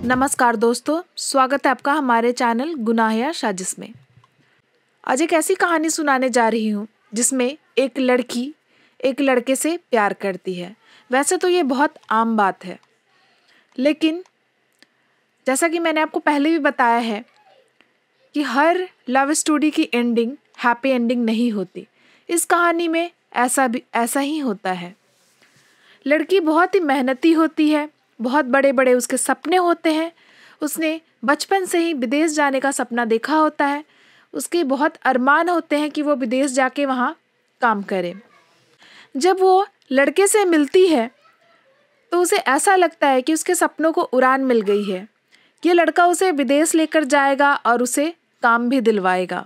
नमस्कार दोस्तों, स्वागत है आपका हमारे चैनल गुनाह या साजिश में। आज एक ऐसी कहानी सुनाने जा रही हूँ जिसमें एक लड़की एक लड़के से प्यार करती है। वैसे तो ये बहुत आम बात है, लेकिन जैसा कि मैंने आपको पहले भी बताया है कि हर लव स्टोरी की एंडिंग हैप्पी एंडिंग नहीं होती। इस कहानी में ऐसा ही होता है। लड़की बहुत ही मेहनती होती है, बहुत बड़े बड़े उसके सपने होते हैं। उसने बचपन से ही विदेश जाने का सपना देखा होता है। उसके बहुत अरमान होते हैं कि वो विदेश जाके वहाँ काम करे। जब वो लड़के से मिलती है तो उसे ऐसा लगता है कि उसके सपनों को उड़ान मिल गई है। ये लड़का उसे विदेश लेकर जाएगा और उसे काम भी दिलवाएगा,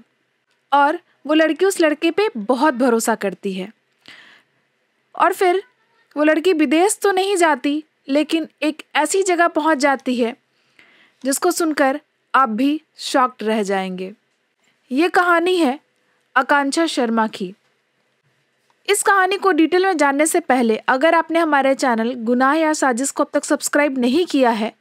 और वो लड़की उस लड़के पे बहुत भरोसा करती है। और फिर वो लड़की विदेश तो नहीं जाती, लेकिन एक ऐसी जगह पहुंच जाती है जिसको सुनकर आप भी शॉक्ड रह जाएंगे। ये कहानी है आकांक्षा शर्मा की। इस कहानी को डिटेल में जानने से पहले अगर आपने हमारे चैनल गुनाह या साजिश को अब तक सब्सक्राइब नहीं किया है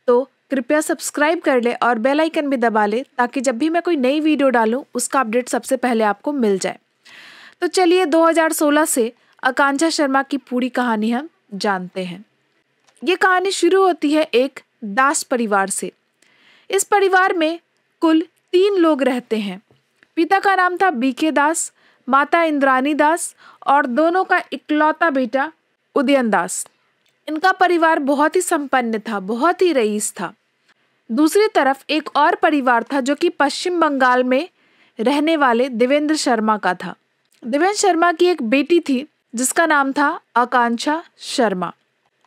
तो कृपया सब्सक्राइब कर ले और बेल आइकन भी दबा ले, ताकि जब भी मैं कोई नई वीडियो डालूं उसका अपडेट सबसे पहले आपको मिल जाए। तो चलिए 2016 से आकांक्षा शर्मा की पूरी कहानी हम जानते हैं। ये कहानी शुरू होती है एक दास परिवार से। इस परिवार में कुल 3 लोग रहते हैं। पिता का नाम था बीके दास, माता इंद्रानी दास और दोनों का इकलौता बेटा उदयन दास। इनका परिवार बहुत ही संपन्न था, बहुत ही रईस था। दूसरी तरफ एक और परिवार था जो कि पश्चिम बंगाल में रहने वाले देवेंद्र शर्मा का था। देवेंद्र शर्मा की एक बेटी थी जिसका नाम था आकांक्षा शर्मा।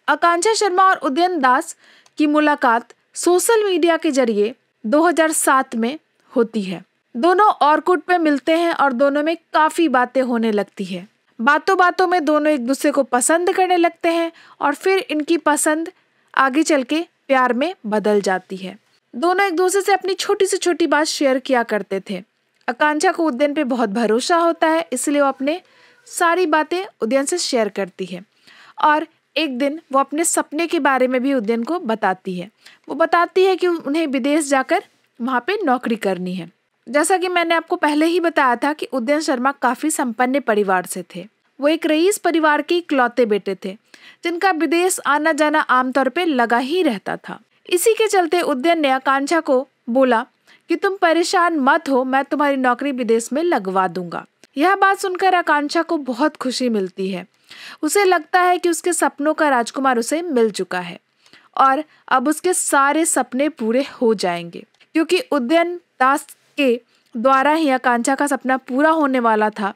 आकांक्षा शर्मा और उदयन दास की मुलाकात सोशल मीडिया के जरिए 2007 में होती है। दोनों ऑर्कुट पे मिलते हैं और दोनों में काफ़ी बातें होने लगती है। बातों बातों में दोनों एक दूसरे को पसंद करने लगते हैं और फिर इनकी पसंद आगे चल के प्यार में बदल जाती है। दोनों एक दूसरे से अपनी छोटी से छोटी बात शेयर किया करते थे। आकांक्षा को उदयन पे बहुत भरोसा होता है, इसलिए वो अपने सारी बातें उदयन से शेयर करती है। और एक दिन वो अपने सपने के बारे में भी उदयन को बताती है। वो बताती है कि उन्हें विदेश जाकर वहाँ पे नौकरी करनी है। जैसा कि मैंने आपको पहले ही बताया था कि उदयन शर्मा काफ़ी संपन्न परिवार से थे। वो एक रईस परिवार के इकलौते बेटे थे जिनका विदेश आना जाना आमतौर पे लगा ही रहता था। इसी के चलते उदयन ने आकांक्षा को बोला कि तुम परेशान मत हो, मैं तुम्हारी नौकरी विदेश में लगवा दूंगा। यह बात सुनकर आकांक्षा को बहुत खुशी मिलती है। उसे लगता है कि उसके सपनों का राजकुमार उसे मिल चुका है और अब उसके सारे सपने पूरे हो जाएंगे, क्योंकि उदयन दास के द्वारा ही आकांक्षा का सपना पूरा होने वाला था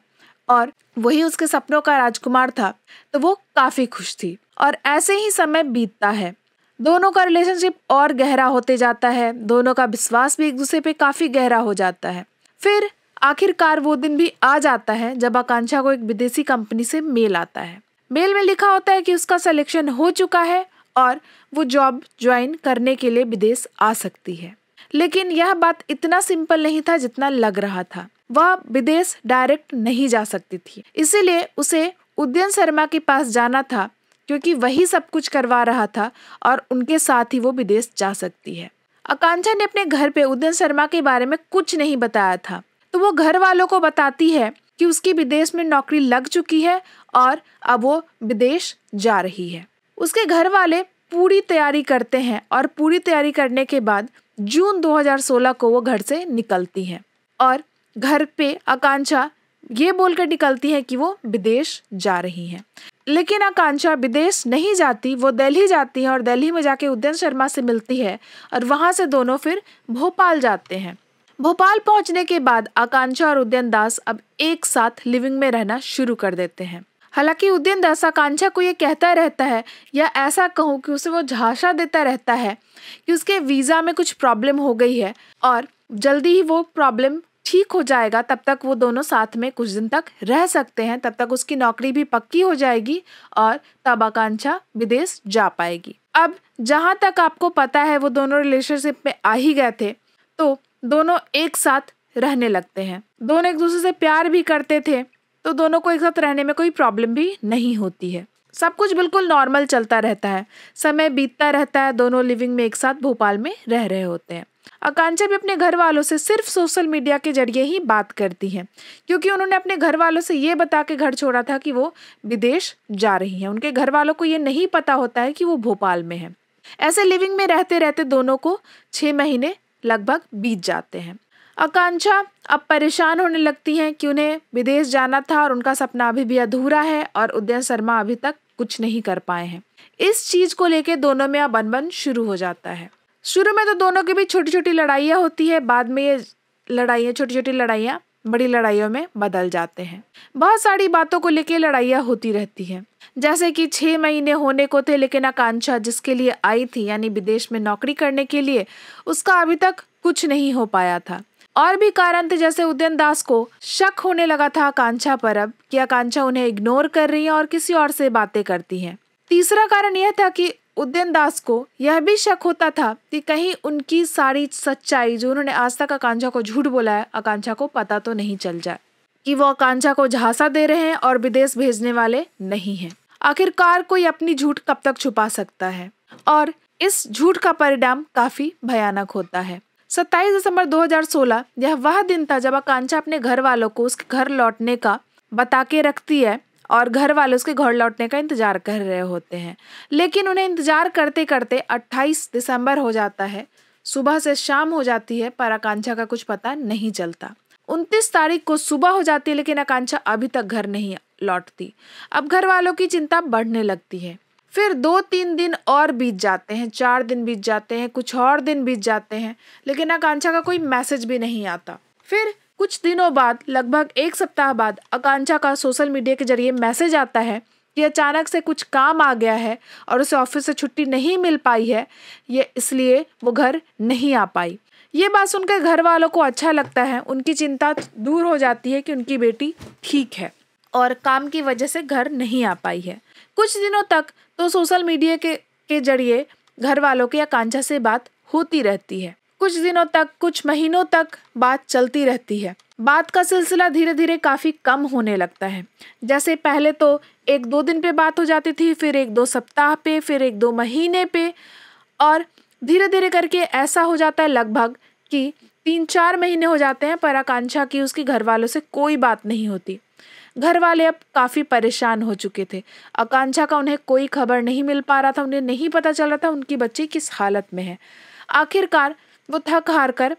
और वही उसके सपनों का राजकुमार था। तो वो काफ़ी खुश थी और ऐसे ही समय बीतता है। दोनों का रिलेशनशिप और गहरा होते जाता है। दोनों का विश्वास भी एक दूसरे पे काफ़ी गहरा हो जाता है। फिर आखिरकार वो दिन भी आ जाता है जब आकांक्षा को एक विदेशी कंपनी से मेल आता है। मेल में लिखा होता है कि उसका सिलेक्शन हो चुका है और वो जॉब ज्वाइन करने के लिए विदेश आ सकती है। लेकिन यह बात इतना सिंपल नहीं था जितना लग रहा था। वह विदेश डायरेक्ट नहीं जा सकती थी, इसीलिए उसे उदयन शर्मा के पास जाना था, क्योंकि वही सब कुछ करवा रहा था और उनके साथ ही वो विदेश जा सकती है। आकांक्षा ने अपने घर पे उदयन शर्मा के बारे में कुछ नहीं बताया था, तो वो घर वालों को बताती है कि उसकी विदेश में नौकरी लग चुकी है और अब वो विदेश जा रही है। उसके घर वाले पूरी तैयारी करते हैं और पूरी तैयारी करने के बाद जून 2016 को वो घर से निकलती हैं और घर पे आकांक्षा ये बोलकर निकलती है कि वो विदेश जा रही हैं। लेकिन आकांक्षा विदेश नहीं जाती, वो दिल्ली जाती है और दिल्ली में जाके उदयन शर्मा से मिलती है और वहाँ से दोनों फिर भोपाल जाते हैं। भोपाल पहुँचने के बाद आकांक्षा और उदयन दास अब एक साथ लिविंग में रहना शुरू कर देते हैं। हालांकि उदयन दास आकांक्षा को ये कहता रहता है, या ऐसा कहूँ कि उसे वो झांसा देता रहता है कि उसके वीज़ा में कुछ प्रॉब्लम हो गई है और जल्दी ही वो प्रॉब्लम ठीक हो जाएगा, तब तक वो दोनों साथ में कुछ दिन तक रह सकते हैं, तब तक उसकी नौकरी भी पक्की हो जाएगी और तब आकांक्षा विदेश जा पाएगी। अब जहाँ तक आपको पता है वो दोनों रिलेशनशिप में आ ही गए थे, तो दोनों एक साथ रहने लगते हैं। दोनों एक दूसरे से प्यार भी करते थे, तो दोनों को एक साथ रहने में कोई प्रॉब्लम भी नहीं होती है। सब कुछ बिल्कुल नॉर्मल चलता रहता है, समय बीतता रहता है, दोनों लिविंग में एक साथ भोपाल में रह रहे होते हैं। आकांक्षा भी अपने घर वालों से सिर्फ सोशल मीडिया के जरिए ही बात करती हैं, क्योंकि उन्होंने अपने घर वालों से ये बता के घर छोड़ा था कि वो विदेश जा रही हैं। उनके घर वालों को ये नहीं पता होता है कि वो भोपाल में है। ऐसे लिविंग में रहते रहते दोनों को 6 महीने लगभग बीत जाते हैं। आकांक्षा अब परेशान होने लगती हैं कि उन्हें विदेश जाना था और उनका सपना अभी भी अधूरा है और उदयन शर्मा अभी तक कुछ नहीं कर पाए हैं। इस चीज को लेके दोनों में अब अनबन शुरू हो जाता है। शुरू में तो दोनों के बीच छोटी छोटी लड़ाइयाँ होती है, बाद में ये लड़ाइयाँ, छोटी छोटी लड़ाइयाँ बड़ी लड़ाइयों में बदल जाते हैं। बहुत सारी बातों को लेके लड़ाइयाँ होती रहती हैं, जैसे कि 6 महीने होने को थे लेकिन आकांक्षा जिसके लिए आई थी यानी विदेश में नौकरी करने के लिए, उसका अभी तक कुछ नहीं हो पाया था। और भी कारण थे, जैसे उदयन दास को शक होने लगा था आकांक्षा पर अब कि आकांक्षा उन्हें इग्नोर कर रही है और किसी और से बातें करती हैं। तीसरा कारण यह था कि उदयन दास को यह भी शक होता था कि कहीं उनकी सारी सच्चाई जो उन्होंने आज तक आकांक्षा को झूठ बोला है, आकांक्षा को पता तो नहीं चल जाए कि वो आकांक्षा को झांसा दे रहे हैं और विदेश भेजने वाले नहीं हैं। आखिरकार कोई अपनी झूठ कब तक छुपा सकता है, और इस झूठ का परिणाम काफी भयानक होता है। 27 दिसंबर 2016 यह वह दिन था जब आकांक्षा अपने घर वालों को उसके घर लौटने का बता के रखती है और घर वाले उसके घर लौटने का इंतजार कर रहे होते हैं। लेकिन उन्हें इंतजार करते करते 28 दिसंबर हो जाता है, सुबह से शाम हो जाती है, पर आकांक्षा का कुछ पता नहीं चलता। 29 तारीख को सुबह हो जाती है लेकिन आकांक्षा अभी तक घर नहीं लौटती। अब घर वालों की चिंता बढ़ने लगती है। फिर 2-3 दिन और बीत जाते हैं, 4 दिन बीत जाते हैं, कुछ और दिन बीत जाते हैं, लेकिन आकांक्षा का कोई मैसेज भी नहीं आता। फिर कुछ दिनों बाद, लगभग 1 सप्ताह बाद, आकांक्षा का सोशल मीडिया के जरिए मैसेज आता है कि अचानक से कुछ काम आ गया है और उसे ऑफिस से छुट्टी नहीं मिल पाई है, ये इसलिए वो घर नहीं आ पाई। ये बात सुनकर घर वालों को अच्छा लगता है, उनकी चिंता दूर हो जाती है कि उनकी बेटी ठीक है और काम की वजह से घर नहीं आ पाई है। कुछ दिनों तक तो सोशल मीडिया के जरिए घर वालों की आकांक्षा से बात होती रहती है। कुछ दिनों तक, कुछ महीनों तक बात चलती रहती है। बात का सिलसिला धीरे धीरे काफ़ी कम होने लगता है। जैसे पहले तो 1-2 दिन पे बात हो जाती थी, फिर 1-2 सप्ताह पे, फिर 1-2 महीने पे, और धीरे धीरे करके ऐसा हो जाता है लगभग कि 3-4 महीने हो जाते हैं, पर आकांक्षा की उसके घर वालों से कोई बात नहीं होती। घर वाले अब काफ़ी परेशान हो चुके थे। आकांक्षा का उन्हें कोई खबर नहीं मिल पा रहा था, उन्हें नहीं पता चल रहा था उनकी बच्ची किस हालत में है। आखिरकार वो थक हार कर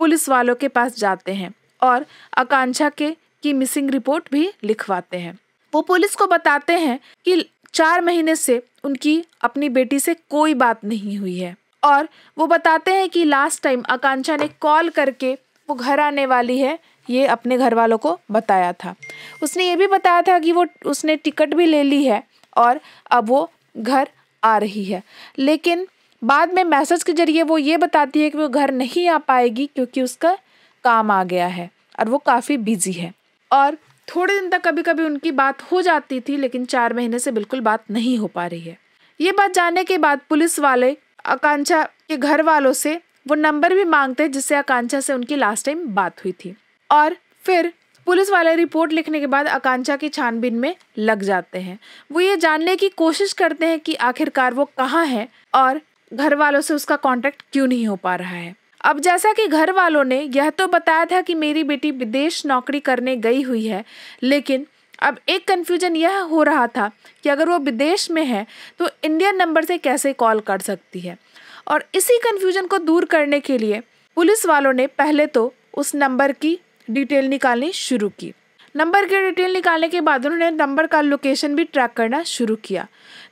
पुलिस वालों के पास जाते हैं और आकांक्षा की मिसिंग रिपोर्ट भी लिखवाते हैं। वो पुलिस को बताते हैं कि 4 महीने से उनकी अपनी बेटी से कोई बात नहीं हुई है, और वो बताते हैं कि लास्ट टाइम आकांक्षा ने कॉल करके वो घर आने वाली है, ये अपने घर वालों को बताया था। उसने ये भी बताया था कि उसने टिकट भी ले ली है और अब वो घर आ रही है, लेकिन बाद में मैसेज के जरिए वो ये बताती है कि वो घर नहीं आ पाएगी क्योंकि उसका काम आ गया है और वो काफ़ी बिजी है। और थोड़े दिन तक कभी कभी उनकी बात हो जाती थी, लेकिन 4 महीने से बिल्कुल बात नहीं हो पा रही है। ये बात जानने के बाद पुलिस वाले आकांक्षा के घर वालों से वो नंबर भी मांगते हैं जिससे आकांक्षा से उनकी लास्ट टाइम बात हुई थी, और फिर पुलिस वाले रिपोर्ट लिखने के बाद आकांक्षा की छानबीन में लग जाते हैं। वो ये जानने की कोशिश करते हैं कि आखिरकार वो कहाँ है और घर वालों से उसका कांटेक्ट क्यों नहीं हो पा रहा है। अब जैसा कि घर वालों ने यह तो बताया था कि मेरी बेटी विदेश नौकरी करने गई हुई है, लेकिन अब एक कन्फ्यूजन यह हो रहा था कि अगर वो विदेश में है तो इंडियन नंबर से कैसे कॉल कर सकती है। और इसी कन्फ्यूजन को दूर करने के लिए पुलिस वालों ने पहले तो उस नंबर की डिटेल निकालनी शुरू की। नंबर की डिटेल निकालने के बाद उन्होंने नंबर का लोकेशन भी ट्रैक करना शुरू किया।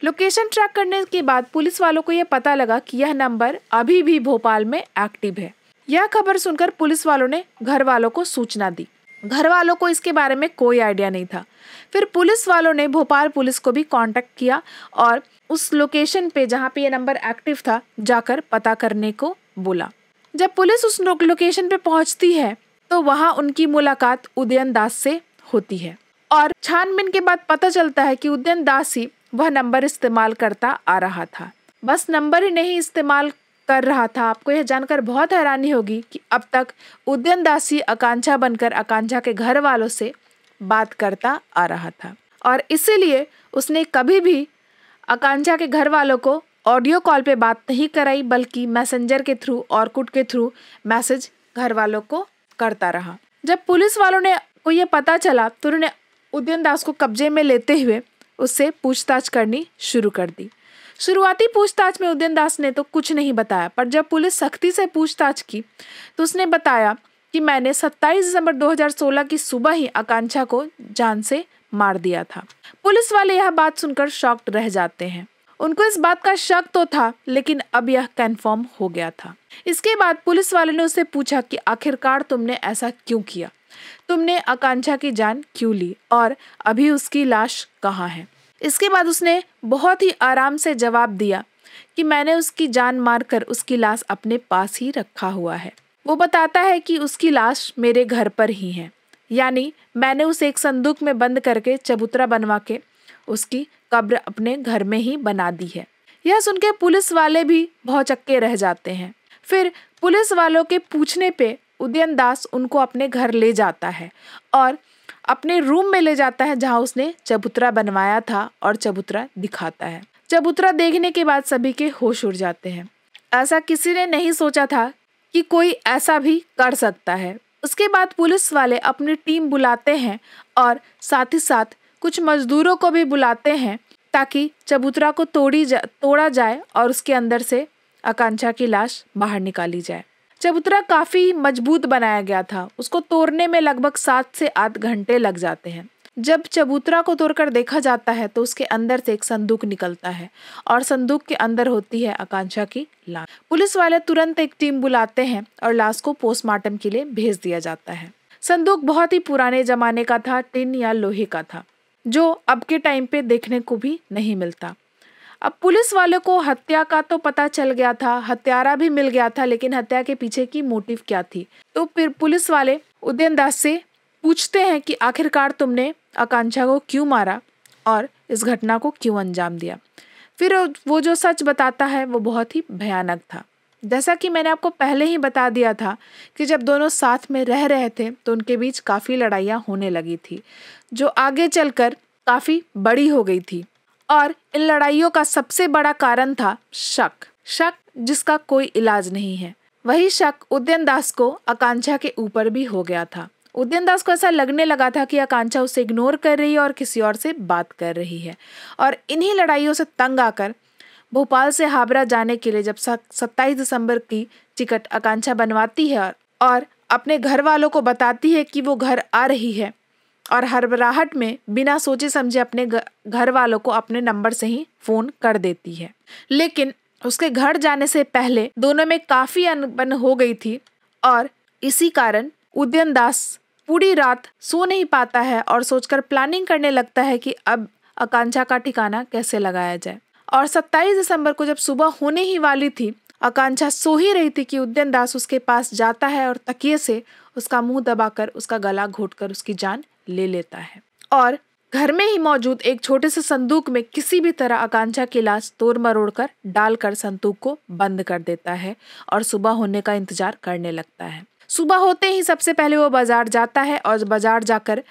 लोकेशन ट्रैक करने के बाद पुलिस वालों को यह पता लगा कि यह नंबर अभी भी भोपाल में एक्टिव है। यह खबर सुनकर पुलिस वालों ने घर वालों को सूचना दी। घर वालों को इसके बारे में कोई आइडिया नहीं था। फिर पुलिस वालों ने भोपाल पुलिस को भी कांटेक्ट किया और उस लोकेशन पे जहाँ पे ये नंबर एक्टिव था जाकर पता करने को बोला। जब पुलिस उस लोकेशन पे पहुँचती है तो वहाँ उनकी मुलाकात उदयन दास से होती है, और छानबीन के बाद पता चलता है कि उदयन दास ही वह नंबर इस्तेमाल करता आ रहा था। बस नंबर ही नहीं इस्तेमाल कर रहा था। आपको यह जानकर बहुत हैरानी होगी कि अब तक उदयन दास ही आकांक्षा बनकर आकांक्षा के घर वालों से बात करता आ रहा था और इसीलिए उसने कभी भी आकांक्षा के घर वालों को ऑडियो कॉल पे बात नहीं कराई, बल्कि मैसेंजर के थ्रू, ऑर्कुट के थ्रू मैसेज घर वालों को करता रहा। जब पुलिस वालों ने को ये पता चला तो उन्होंने उदयन दास को कब्जे में लेते हुए उससे पूछताछ करनी शुरू कर दी। शुरुआती पूछताछ में उदयन दास ने तो कुछ नहीं बताया, पर जब पुलिस सख्ती से पूछताछ की तो उसने बताया कि मैंने 27 दिसंबर 2016 की सुबह ही आकांक्षा को जान से मार दिया था। पुलिस वाले यह बात सुनकर शॉक्ड रह जाते हैं। उनको इस बात का शक तो था, लेकिन अब यह कंफर्म हो गया था। इसके बाद पुलिस वाले ने उससे पूछा कि आखिरकार तुमने ऐसा क्यों किया, तुमने आकांक्षा की जान क्यों ली और अभी उसकी लाश कहाँ है। इसके बाद उसने बहुत ही आराम से जवाब दिया कि मैंने उसकी जान मारकर उसकी लाश अपने पास ही रखा हुआ है। वो बताता है कि उसकी लाश मेरे घर पर ही है, यानी मैंने उसे एक संदूक में बंद करके चबूतरा बनवा के उसकी कब्र अपने घर में ही बना दी है। यह सुन के पुलिस वाले भी भौचक्के रह जाते हैं। फिर पुलिस वालों के पूछने पे उदयन दास उनको अपने घर ले जाता है और अपने रूम में ले जाता है जहां उसने चबूतरा बनवाया था और चबूतरा दिखाता है। चबूतरा देखने के बाद सभी के होश उड़ जाते हैं। ऐसा किसी ने नहीं सोचा था कि कोई ऐसा भी कर सकता है। उसके बाद पुलिस वाले अपनी टीम बुलाते हैं और साथ ही साथ कुछ मजदूरों को भी बुलाते हैं ताकि चबूतरा को तोड़ा जाए और उसके अंदर से आकांक्षा की लाश बाहर निकाली जाए। चबूतरा काफी मजबूत बनाया गया था। उसको तोड़ने में लगभग 7 से 8 घंटे लग जाते हैं। जब चबूतरा को तोड़कर देखा जाता है तो उसके अंदर से एक संदूक निकलता है और संदूक के अंदर होती है आकांक्षा की लाश। पुलिस वाले तुरंत एक टीम बुलाते हैं और लाश को पोस्टमार्टम के लिए भेज दिया जाता है। संदूक बहुत ही पुराने जमाने का था, टिन या लोहे का था, जो अब के टाइम पे देखने को भी नहीं मिलता। अब पुलिस वाले को हत्या का तो पता चल गया था, हत्यारा भी मिल गया था, लेकिन हत्या के पीछे की मोटिव क्या थी। तो फिर पुलिस वाले उदयन दास से पूछते हैं कि आखिरकार तुमने आकांक्षा को क्यों मारा और इस घटना को क्यों अंजाम दिया। फिर वो जो सच बताता है वो बहुत ही भयानक था। जैसा कि मैंने आपको पहले ही बता दिया था कि जब दोनों साथ में रह रहे थे तो उनके बीच काफ़ी लड़ाइयाँ होने लगी थी, जो आगे चलकर काफ़ी बड़ी हो गई थी। और इन लड़ाइयों का सबसे बड़ा कारण था शक जिसका कोई इलाज नहीं है। वही शक उदयन दास को आकांक्षा के ऊपर भी हो गया था। उदयन दास को ऐसा लगने लगा था कि आकांक्षा उसे इग्नोर कर रही है और किसी और से बात कर रही है। और इन्हीं लड़ाइयों से तंग आकर भोपाल से हावड़ा जाने के लिए जब 27 दिसंबर की टिकट आकांक्षा बनवाती है और अपने घर वालों को बताती है कि वो घर आ रही है, और हड़बड़ाहट में बिना सोचे समझे अपने घर वालों को अपने नंबर से ही फोन कर देती है। लेकिन उसके घर जाने से पहले दोनों में काफी अनबन हो गई थी और इसी कारण उदयन दास पूरी रात सो नहीं पाता है और सोचकर प्लानिंग करने लगता है कि अब आकांक्षा का ठिकाना कैसे लगाया जाए। और 27 दिसंबर को जब सुबह होने ही वाली थी, आकांक्षा सो ही रही थी कि उदयन दास उसके पास जाता है और तकिए से उसका मुंह दबाकर उसका गला घोटकर उसकी जान ले लेता है। और घर में ही मौजूद एक छोटे से संदूक में किसी भी तरह आकांक्षा की लाश तोड़ मरोड़ कर डालकर संदूक को बंद कर देता है और सुबह होने का इंतजार करने लगता है। सुबह होते ही सबसे पहले वो बाजार जाता है और बाजार जाकर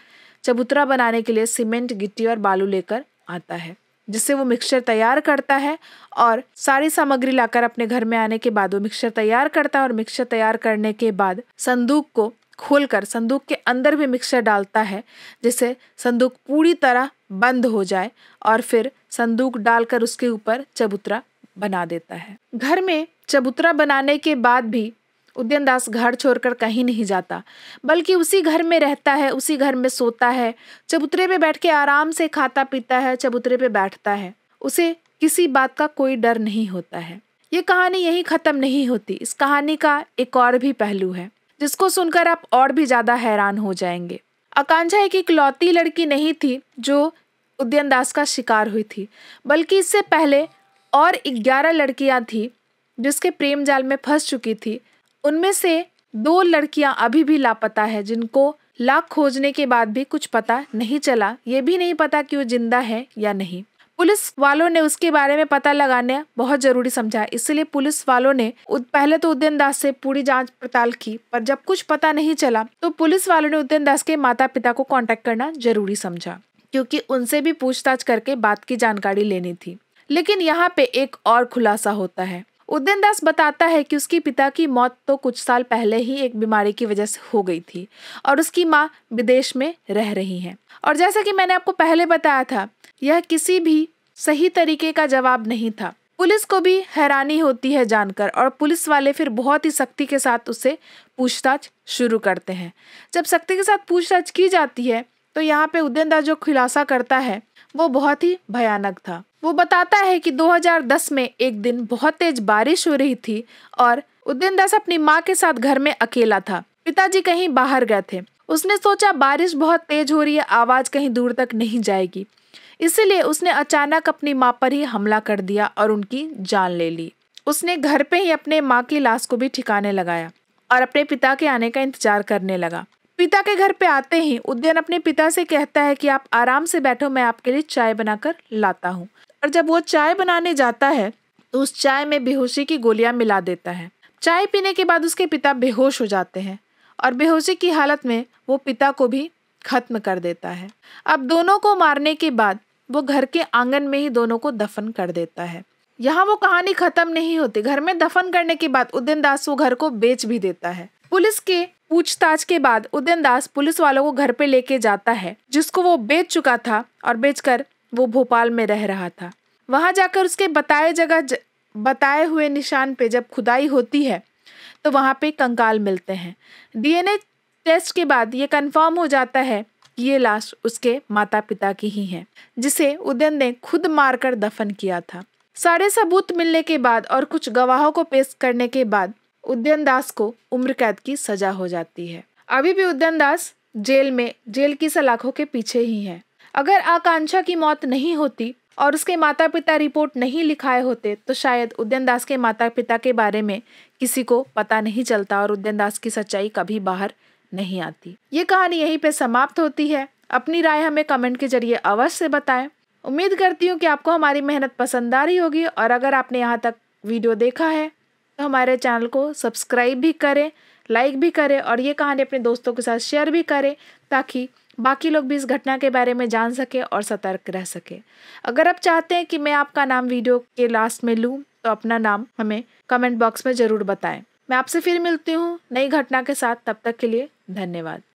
चबूतरा बनाने के लिए सीमेंट, गिट्टी और बालू लेकर आता है, जिससे वो मिक्सचर तैयार करता है। और सारी सामग्री लाकर अपने घर में आने के बाद वो मिक्सचर तैयार करता है और मिक्सचर तैयार करने के बाद संदूक को खोलकर संदूक के अंदर भी मिक्सचर डालता है, जिससे संदूक पूरी तरह बंद हो जाए और फिर संदूक डालकर उसके ऊपर चबूतरा बना देता है। घर में चबूतरा बनाने के बाद भी उदयन दास घर छोड़कर कहीं नहीं जाता, बल्कि उसी घर में रहता है, उसी घर में सोता है, चबूतरे पे बैठ के आराम से खाता पीता है, चबूतरे पे बैठता है। उसे किसी बात का कोई डर नहीं होता है। ये कहानी यहीं खत्म नहीं होती। इस कहानी का एक और भी पहलू है जिसको सुनकर आप और भी ज्यादा हैरान हो जाएंगे। आकांक्षा एक इकलौती लड़की नहीं थी जो उदयन दास का शिकार हुई थी, बल्कि इससे पहले और 11 लड़कियां थी जिसके प्रेम जाल में फंस चुकी थी। उनमें से 2 लड़कियां अभी भी लापता है, जिनको लाख खोजने के बाद भी कुछ पता नहीं चला। ये भी नहीं पता कि वो जिंदा है या नहीं। पुलिस वालों ने उसके बारे में पता लगाना बहुत जरूरी समझा, इसलिए पुलिस वालों ने पहले तो उदयन दास से पूरी जांच पड़ताल की, पर जब कुछ पता नहीं चला तो पुलिस वालों ने उदयन दास के माता पिता को कांटेक्ट करना जरूरी समझा, क्योंकि उनसे भी पूछताछ करके बात की जानकारी लेनी थी। लेकिन यहाँ पे एक और खुलासा होता है। उदयन दास बताता है कि उसके पिता की मौत तो कुछ साल पहले ही एक बीमारी की वजह से हो गई थी और उसकी माँ विदेश में रह रही हैं। और जैसा कि मैंने आपको पहले बताया था, यह किसी भी सही तरीके का जवाब नहीं था। पुलिस को भी हैरानी होती है जानकर, और पुलिस वाले फिर बहुत ही सख्ती के साथ उससे पूछताछ शुरू करते हैं। जब सख्ती के साथ पूछताछ की जाती है तो यहाँ पे उदयन दास जो खुलासा करता है वो बहुत ही भयानक था। वो बताता है कि 2010 में एक दिन बहुत तेज बारिश हो रही थी और उदयन दास अपनी माँ के साथ घर में अकेला था। पिताजी कहीं बाहर गए थे। उसने सोचा बारिश बहुत तेज हो रही है, आवाज कहीं दूर तक नहीं जाएगी, इसीलिए उसने अचानक अपनी माँ पर ही हमला कर दिया और उनकी जान ले ली। उसने घर पे ही अपने माँ की लाश को भी ठिकाने लगाया और अपने पिता के आने का इंतजार करने लगा। पिता के घर पे आते ही उदयन अपने पिता से कहता है कि आप आराम से बैठो, मैं आपके लिए चाय बनाकर लाता हूँ। और जब वो चाय बनाने जाता है तो उस चाय में बेहोशी की गोलियां मिला देता है। चाय पीने के बाद उसके पिता बेहोश हो जाते हैं और बेहोशी की हालत में वो पिता को भी खत्म कर देता है। अब दोनों को मारने के बाद वो घर के आंगन में ही दोनों को दफन कर देता है। यहाँ वो कहानी खत्म नहीं होती। घर में दफन करने के बाद उदयन दास वो घर को बेच भी देता है। पुलिस के पूछताछ के बाद उदयन दास पुलिस वालों को घर पे लेके जाता है, जिसको वो बेच चुका था और बेचकर वो भोपाल में रह रहा था। वहां जाकर उसके बताए हुए निशान पे जब खुदाई होती है तो वहां पे कंकाल मिलते हैं। डीएनए टेस्ट के बाद ये कंफर्म हो जाता है कि ये लाश उसके माता पिता की ही है, जिसे उदयन ने खुद मारकर दफन किया था। सारे सबूत मिलने के बाद और कुछ गवाहों को पेश करने के बाद उदयन दास को उम्र कैद की सजा हो जाती है। अभी भी उदयन दास जेल की सलाखों के पीछे ही है। अगर आकांक्षा की मौत नहीं होती और उसके माता पिता रिपोर्ट नहीं लिखाए होते तो शायद उदयन दास के माता पिता के बारे में किसी को पता नहीं चलता और उदयन दास की सच्चाई कभी बाहर नहीं आती। ये कहानी यहीं पे समाप्त होती है। अपनी राय हमें कमेंट के जरिए अवश्य बताएं। उम्मीद करती हूँ कि आपको हमारी मेहनत पसंद आ रही होगी, और अगर आपने यहाँ तक वीडियो देखा है तो हमारे चैनल को सब्सक्राइब भी करें, लाइक भी करें और ये कहानी अपने दोस्तों के साथ शेयर भी करें, ताकि बाकी लोग भी इस घटना के बारे में जान सके और सतर्क रह सके। अगर आप चाहते हैं कि मैं आपका नाम वीडियो के लास्ट में लूँ तो अपना नाम हमें कमेंट बॉक्स में ज़रूर बताएं। मैं आपसे फिर मिलती हूँ नई घटना के साथ। तब तक के लिए धन्यवाद।